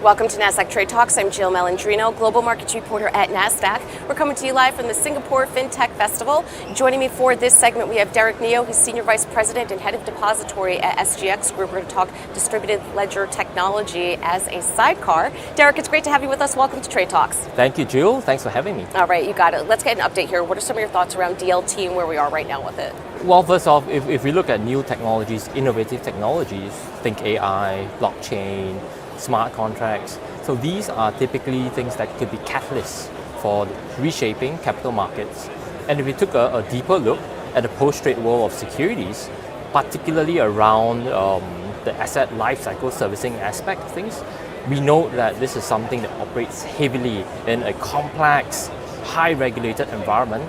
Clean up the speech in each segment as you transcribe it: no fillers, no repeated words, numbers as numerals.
Welcome to Nasdaq TradeTalks. I'm Jill Malandrino, Global Markets Reporter at Nasdaq. We're coming to you live from the Singapore Fintech Festival. Joining me for this segment, we have Derek Neo, who's Senior Vice President and Head of Depository at SGX Group. We're going to talk distributed ledger technology as a sidecar. Derek, it's great to have you with us. Welcome to TradeTalks. Thank you, Jill. Thanks for having me. All right, you got it. Let's get an update here. What are some of your thoughts around DLT and where we are right now with it? Well, first off, if we look at new technologies, innovative technologies, think AI, blockchain, smart contracts. So these are typically things that could be catalysts for reshaping capital markets. And if we took a deeper look at the post-trade world of securities, particularly around the asset lifecycle servicing aspect of things, we know that this is something that operates heavily in a complex, high-regulated environment.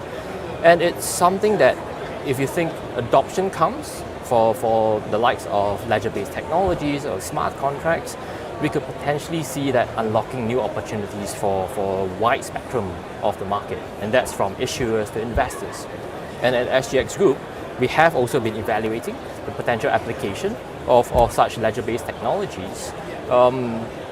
And it's something that, if you think adoption comes for the likes of ledger-based technologies or smart contracts, we could potentially see that unlocking new opportunities for a wide spectrum of the market, and that's from issuers to investors. And at SGX Group, we have also been evaluating the potential application of such ledger-based technologies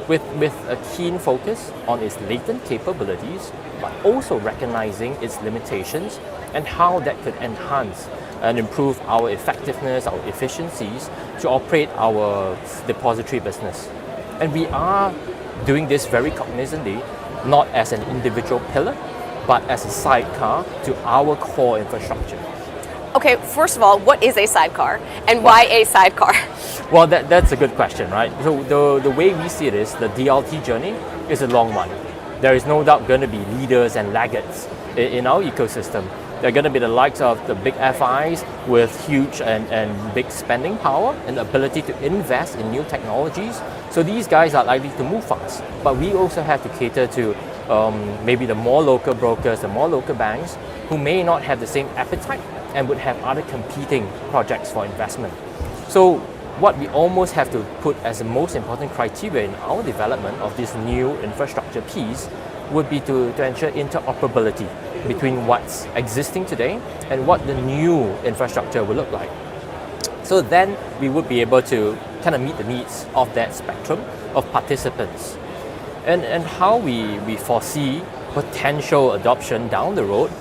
with a keen focus on its latent capabilities, but also recognizing its limitations and how that could enhance and improve our effectiveness, our efficiencies to operate our depository business. And we are doing this very cognizantly, not as an individual pillar, but as a sidecar to our core infrastructure. Okay, first of all, what is a sidecar and why a sidecar? Well, that's a good question, right? So the way we see it is the DLT journey is a long one. There is no doubt going to be leaders and laggards in our ecosystem. They're going to be the likes of the big FIs with huge and big spending power and the ability to invest in new technologies. So these guys are likely to move fast. But we also have to cater to maybe the more local brokers, the more local banks who may not have the same appetite and would have other competing projects for investment. So what we almost have to put as the most important criteria in our development of this new infrastructure piece would be to ensure interoperability between what's existing today and what the new infrastructure will look like. So then we would be able to kind of meet the needs of that spectrum of participants. And how we foresee potential adoption down the road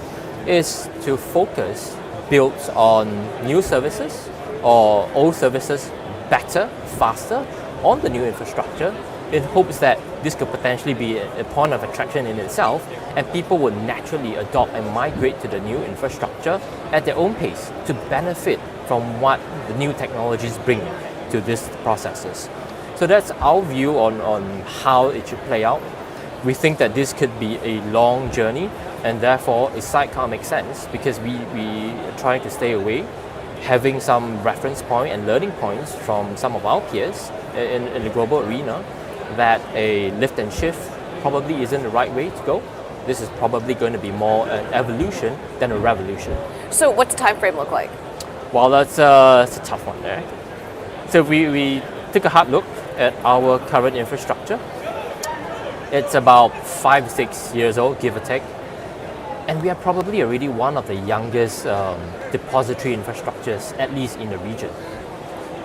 is to focus builds on new services or old services better, faster on the new infrastructure, in hopes that this could potentially be a point of attraction in itself, and people would naturally adopt and migrate to the new infrastructure at their own pace to benefit from what the new technologies bring to these processes. So that's our view on how it should play out. We think that this could be a long journey, and therefore a sidecar makes sense because we are trying to stay away, having some reference point and learning points from some of our peers in the global arena, that a lift and shift probably isn't the right way to go. This is probably going to be more an evolution than a revolution. So what's the time frame look like? Well, that's a tough one there. So we took a hard look at our current infrastructure. It's about 5 to 6 years old, give or take. And we are probably already one of the youngest depository infrastructures, at least in the region.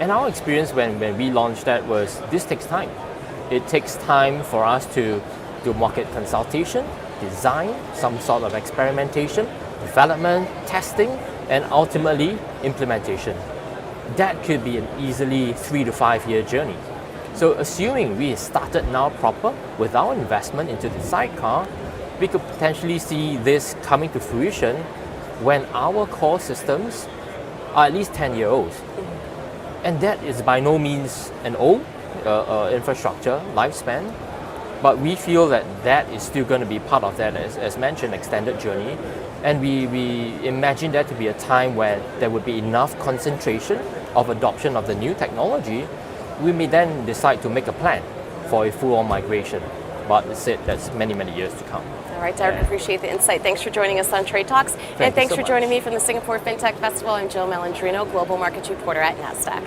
And our experience when we launched that was this takes time. It takes time for us to do market consultation, design, some sort of experimentation, development, testing, and ultimately implementation. That could be an easily 3 to 5 year journey. So assuming we started now proper with our investment into the sidecar, we could potentially see this coming to fruition when our core systems are at least 10-year-olds. And that is by no means an old infrastructure lifespan, but we feel that is still going to be part of that, as mentioned, extended journey. And we imagine that to be a time where there would be enough concentration of adoption of the new technology. We may then decide to make a plan for a full-on migration, but that's many years to come. All right, Derek, appreciate the insight. Thanks for joining us on Trade Talks. And thanks for joining me from the Singapore Fintech Festival. I'm Jill Malandrino, Global Markets Reporter at Nasdaq.